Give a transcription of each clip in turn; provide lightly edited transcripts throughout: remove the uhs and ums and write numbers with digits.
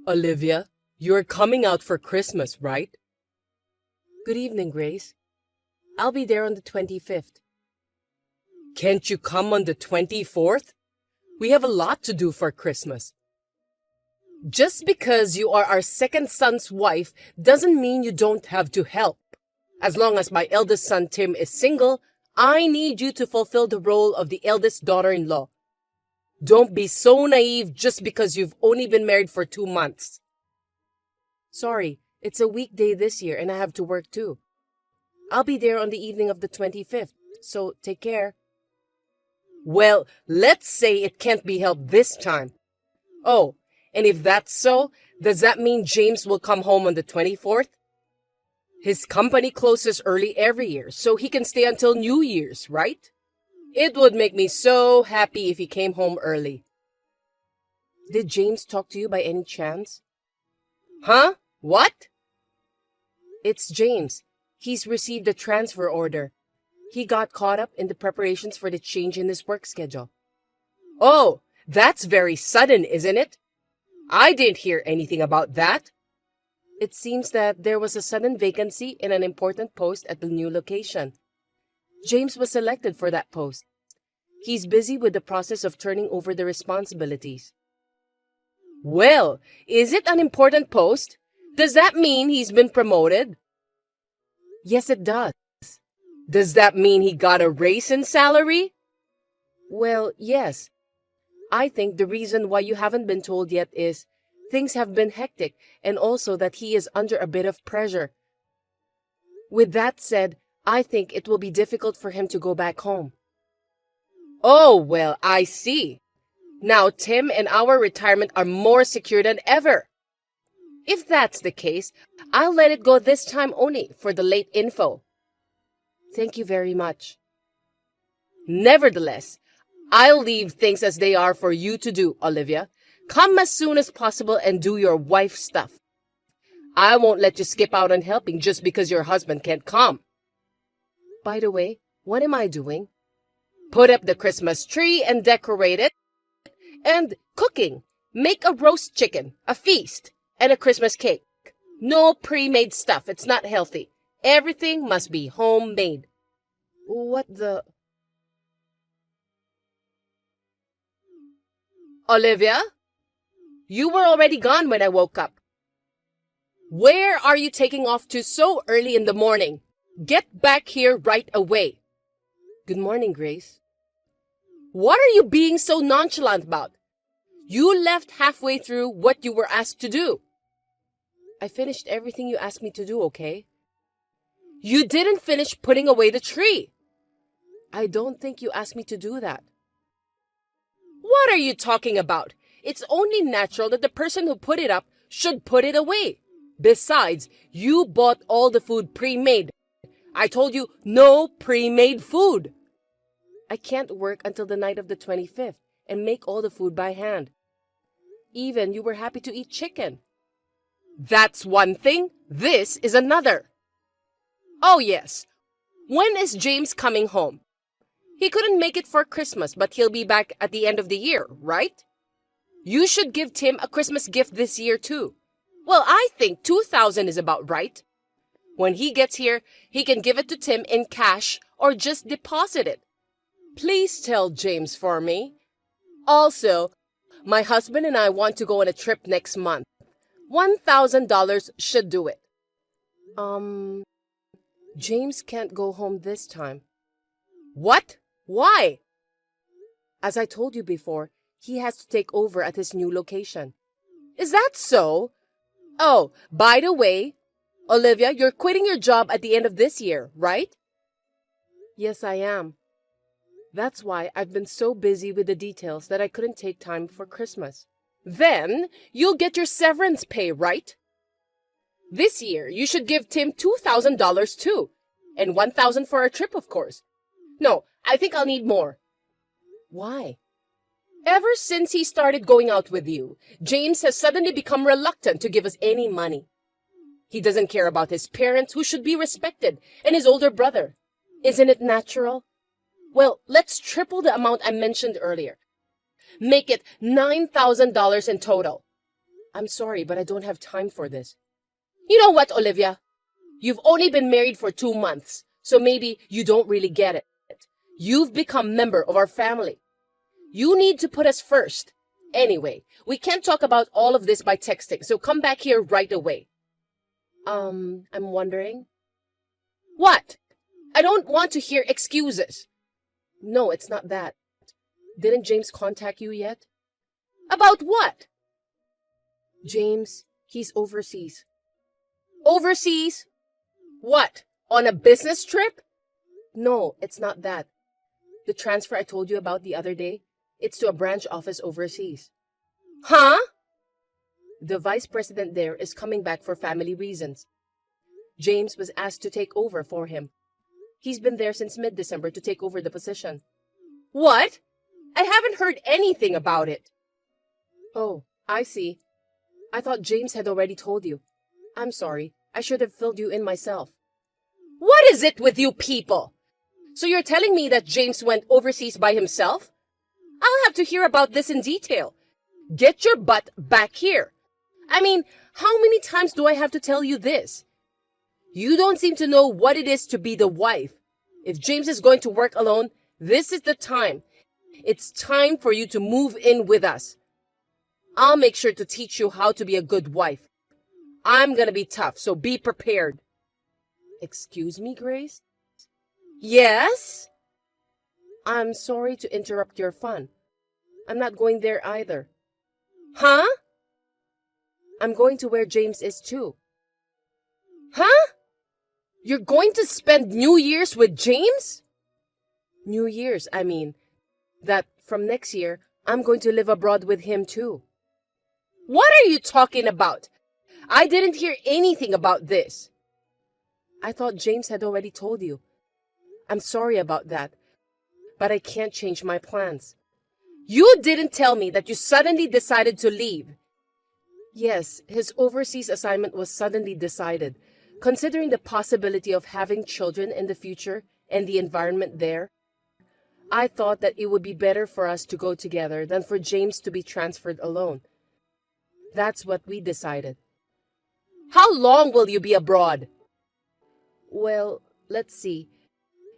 Olivia, you're coming out for Christmas, right? Good evening, Grace. I'll be there on the 25th. Can't you come on the 24th? We have a lot to do for Christmas. Just because you are our second son's wife doesn't mean you don't have to help. As long as my eldest son Tim is single, I need you to fulfill the role of the eldest daughter-in-law. Don't be so naive just because you've only been married for 2 months. Sorry, it's a weekday this year and I have to work too. I'll be there on the evening of the 25th, so take care. Well, let's say it can't be helped this time. Oh, and if that's so, does that mean James will come home on the 24th? His company closes early every year, so he can stay until New Year's, right? It would make me so happy if he came home early. Did James talk to you by any chance? Huh? What? It's James. He's received a transfer order. He got caught up in the preparations for the change in his work schedule. Oh, that's very sudden, isn't it? I didn't hear anything about that. It seems that there was a sudden vacancy in an important post at the new location. James was selected for that post. He's busy with the process of turning over the responsibilities. Well, is it an important post? Does that mean he's been promoted? Yes, it does. Does that mean he got a raise in salary? Well, yes. I think the reason why you haven't been told yet is things have been hectic and also that he is under a bit of pressure. With that said, I think it will be difficult for him to go back home. Oh, well, I see. Now Tim and our retirement are more secure than ever. If that's the case, I'll let it go this time only for the late info. Thank you very much. Nevertheless, I'll leave things as they are for you to do, Olivia. Come as soon as possible and do your wife stuff. I won't let you skip out on helping just because your husband can't come. By the way, what am I doing? Put up the Christmas tree and decorate it. And cooking. Make a roast chicken, a feast, and a Christmas cake. No pre-made stuff. It's not healthy. Everything must be homemade. What the... Olivia? You were already gone when I woke up. Where are you taking off to so early in the morning? Get back here right away. Good morning, Grace. What are you being so nonchalant about? You left halfway through what you were asked to do. I finished everything you asked me to do, okay? You didn't finish putting away the tree. I don't think you asked me to do that. What are you talking about? It's only natural that the person who put it up should put it away. Besides, you bought all the food pre-made. I told you no pre-made food. I can't work until the night of the 25th and make all the food by hand. Even you were happy to eat chicken. That's one thing. This is another. Oh yes. When is James coming home? He couldn't make it for Christmas, but he'll be back at the end of the year, right? You should give Tim a Christmas gift this year too. Well, I think $2,000 is about right. When he gets here, he can give it to Tim in cash or just deposit it. Please tell James for me. Also, my husband and I want to go on a trip next month. $1,000 should do it. James can't go home this time. What? Why? As I told you before, he has to take over at his new location. Is that so? Oh, by the way, Olivia, you're quitting your job at the end of this year, right? Yes, I am. That's why I've been so busy with the details that I couldn't take time for Christmas. Then you'll get your severance pay, right? This year, you should give Tim $2,000 too. And $1,000 for our trip, of course. No, I think I'll need more. Why? Ever since he started going out with you, James has suddenly become reluctant to give us any money. He doesn't care about his parents, who should be respected, and his older brother. Isn't it natural? Well, let's triple the amount I mentioned earlier. Make it $9,000 in total. I'm sorry, but I don't have time for this. You know what, Olivia? You've only been married for 2 months, so maybe you don't really get it. You've become member of our family. You need to put us first. Anyway, we can't talk about all of this by texting, so come back here right away. I'm wondering. What? I don't want to hear excuses. No, it's not that. Didn't James contact you yet? About what? James, he's overseas. Overseas? What? On a business trip? No, it's not that. The transfer I told you about the other day, it's to a branch office overseas. Huh? The vice president there is coming back for family reasons. James was asked to take over for him. He's been there since mid-December to take over the position. What? I haven't heard anything about it. Oh, I see. I thought James had already told you. I'm sorry. I should have filled you in myself. What is it with you people? So you're telling me that James went overseas by himself? I'll have to hear about this in detail. Get your butt back here. I mean, how many times do I have to tell you this? You don't seem to know what it is to be the wife. If James is going to work alone, this is the time. It's time for you to move in with us. I'll make sure to teach you how to be a good wife. I'm gonna be tough, so be prepared. Excuse me, Grace? Yes? I'm sorry to interrupt your fun. I'm not going there either. Huh? I'm going to where James is too. Huh? You're going to spend New Year's with James? New Year's, I mean. That from next year, I'm going to live abroad with him too. What are you talking about? I didn't hear anything about this. I thought James had already told you. I'm sorry about that, but I can't change my plans. You didn't tell me that you suddenly decided to leave. Yes, his overseas assignment was suddenly decided. Considering the possibility of having children in the future and the environment there, I thought that it would be better for us to go together than for James to be transferred alone. That's what we decided. How long will you be abroad? Well, let's see.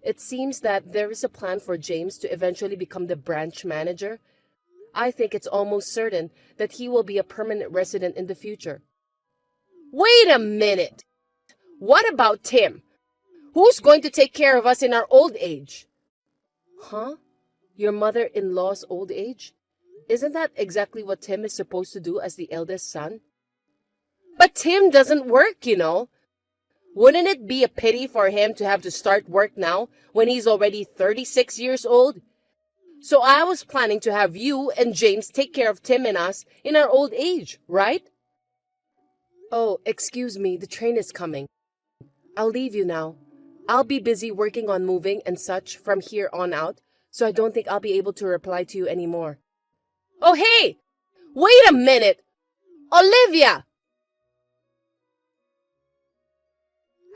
It seems that there is a plan for James to eventually become the branch manager. I think it's almost certain that he will be a permanent resident in the future. Wait a minute. What about Tim? Who's going to take care of us in our old age? Huh? Your mother-in-law's old age? Isn't that exactly what Tim is supposed to do as the eldest son? But Tim doesn't work, you know. Wouldn't it be a pity for him to have to start work now when he's already 36 years old? So I was planning to have you and James take care of Tim and us in our old age, right? Oh, excuse me, the train is coming. I'll leave you now. I'll be busy working on moving and such from here on out, so I don't think I'll be able to reply to you anymore. Oh, hey! Wait a minute! Olivia!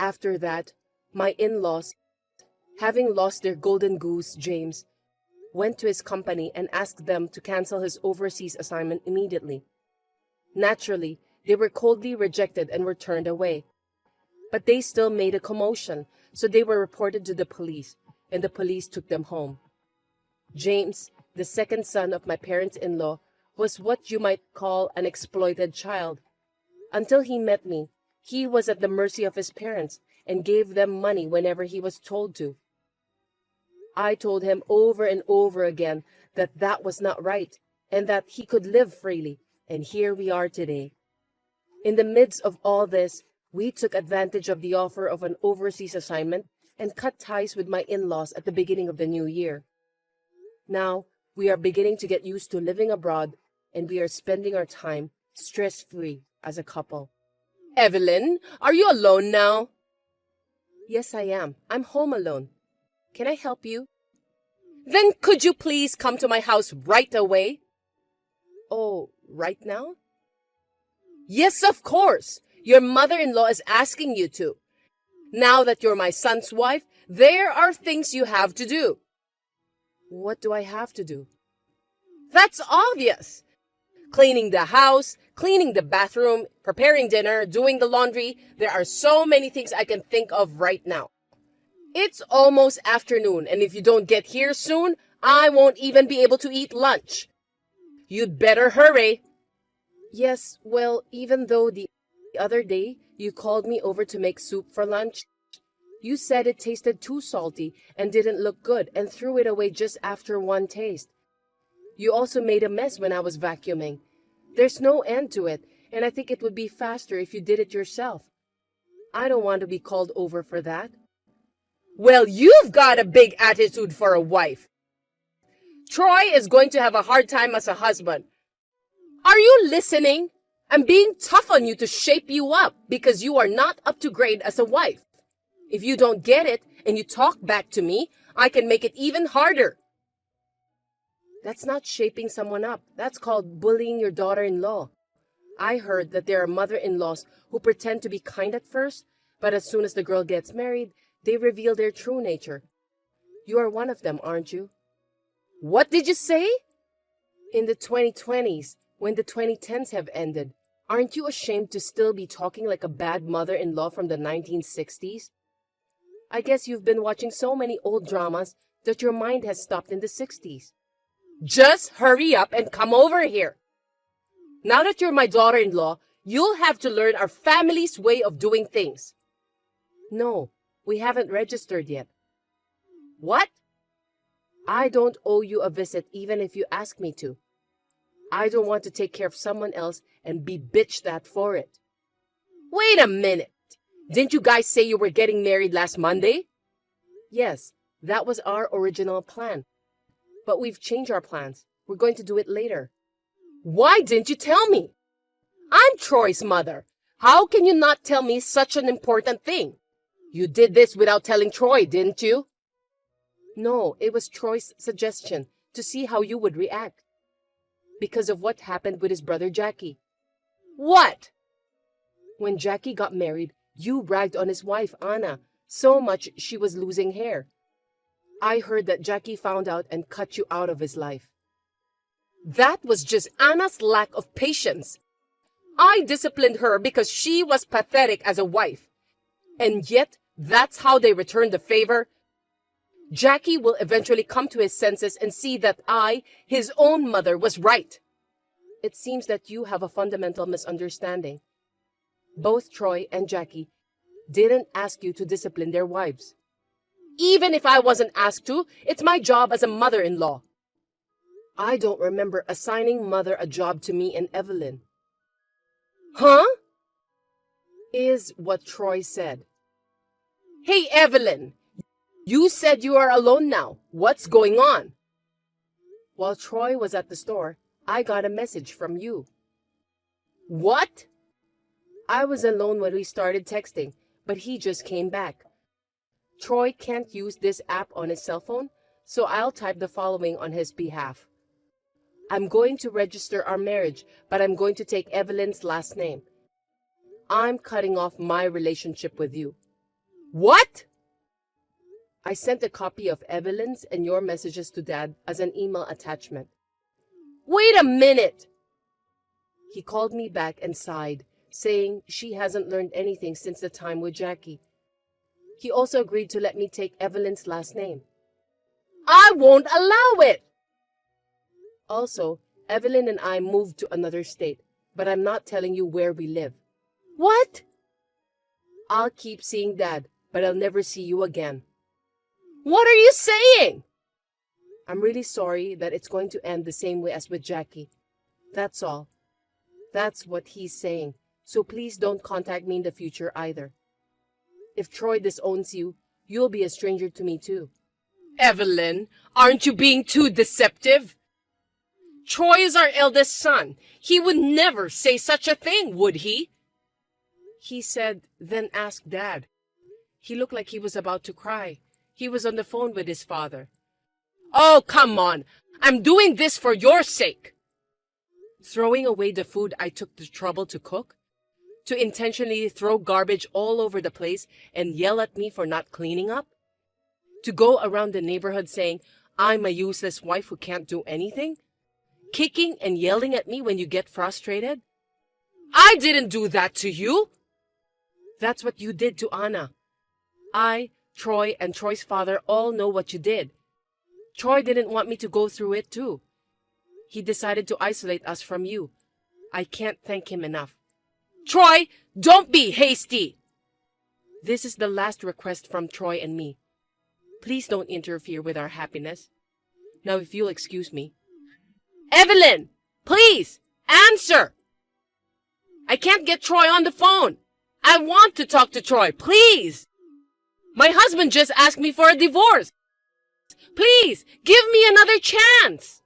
After that, my in-laws, having lost their golden goose, James, went to his company and asked them to cancel his overseas assignment immediately. Naturally, they were coldly rejected and were turned away. But they still made a commotion, so they were reported to the police, and the police took them home. James, the second son of my parents-in-law, was what you might call an exploited child. Until he met me, he was at the mercy of his parents and gave them money whenever he was told to. I told him over and over again that that was not right and that he could live freely, and here we are today. In the midst of all this, we took advantage of the offer of an overseas assignment and cut ties with my in-laws at the beginning of the new year. Now, we are beginning to get used to living abroad, and we are spending our time stress-free as a couple. Evelyn, are you alone now? Yes, I am. I'm home alone. Can I help you? Then could you please come to my house right away? Oh, right now? Yes, of course. Your mother-in-law is asking you to. Now that you're my son's wife, there are things you have to do. What do I have to do? That's obvious. Cleaning the house, cleaning the bathroom, preparing dinner, doing the laundry. There are so many things I can think of right now. It's almost afternoon, and if you don't get here soon, I won't even be able to eat lunch. You'd better hurry. Yes, well, even though the other day you called me over to make soup for lunch, you said it tasted too salty and didn't look good and threw it away just after one taste. You also made a mess when I was vacuuming. There's no end to it, and I think it would be faster if you did it yourself. I don't want to be called over for that. Well, you've got a big attitude for a wife. Troy is going to have a hard time as a husband. Are you listening? I'm being tough on you to shape you up because you are not up to grade as a wife. If you don't get it and you talk back to me, I can make it even harder. That's not shaping someone up. That's called bullying your daughter-in-law. I heard that there are mother-in-laws who pretend to be kind at first, but as soon as the girl gets married, they reveal their true nature. You are one of them, aren't you? What did you say? In the 2020s, when the 2010s have ended, aren't you ashamed to still be talking like a bad mother-in-law from the 1960s? I guess you've been watching so many old dramas that your mind has stopped in the 60s. Just hurry up and come over here. Now that you're my daughter-in-law, you'll have to learn our family's way of doing things. No, we haven't registered yet. What? I don't owe you a visit even if you ask me to. I don't want to take care of someone else and be bitched at for it. Wait a minute. Didn't you guys say you were getting married last Monday? Yes, that was our original plan. But we've changed our plans. We're going to do it later. Why didn't you tell me? I'm Troy's mother. How can you not tell me such an important thing? You did this without telling Troy, didn't you? No, it was Troy's suggestion to see how you would react. Because of what happened with his brother Jackie. What? When Jackie got married, you bragged on his wife, Anna, so much she was losing hair. I heard that Jackie found out and cut you out of his life. That was just Anna's lack of patience. I disciplined her because she was pathetic as a wife. And yet, that's how they returned the favor. Jackie will eventually come to his senses and see that I, his own mother, was right. It seems that you have a fundamental misunderstanding. Both Troy and Jackie didn't ask you to discipline their wives. Even if I wasn't asked to, it's my job as a mother-in-law. I don't remember assigning Mother a job to me and Evelyn. Huh? Is what Troy said. Hey, Evelyn. You said you are alone now. What's going on? While Troy was at the store, I got a message from you. What? I was alone when we started texting, but he just came back. Troy can't use this app on his cell phone, so I'll type the following on his behalf. I'm going to register our marriage, but I'm going to take Evelyn's last name. I'm cutting off my relationship with you. What? I sent a copy of Evelyn's and your messages to Dad as an email attachment. Wait a minute! He called me back and sighed, saying she hasn't learned anything since the time with Jackie. He also agreed to let me take Evelyn's last name. I won't allow it! Also, Evelyn and I moved to another state, but I'm not telling you where we live. What? I'll keep seeing Dad, but I'll never see you again. What are you saying? I'm really sorry that it's going to end the same way as with Jackie. That's all. That's what he's saying, so please don't contact me in the future either. If Troy disowns you, you'll be a stranger to me too. Evelyn, aren't you being too deceptive? Troy is our eldest son. He would never say such a thing, would he? He said, then ask Dad. He looked like he was about to cry. He was on the phone with his father. Oh, come on. I'm doing this for your sake. Throwing away the food I took the trouble to cook? To intentionally throw garbage all over the place and yell at me for not cleaning up? To go around the neighborhood saying, I'm a useless wife who can't do anything? Kicking and yelling at me when you get frustrated? I didn't do that to you! That's what you did to Anna. I, Troy, and Troy's father all know what you did. Troy didn't want me to go through it too. He decided to isolate us from you. I can't thank him enough. Troy, don't be hasty! This is the last request from Troy and me. Please don't interfere with our happiness. Now if you'll excuse me. Evelyn! Please! Answer! I can't get Troy on the phone. I want to talk to Troy, please! My husband just asked me for a divorce. Please, give me another chance!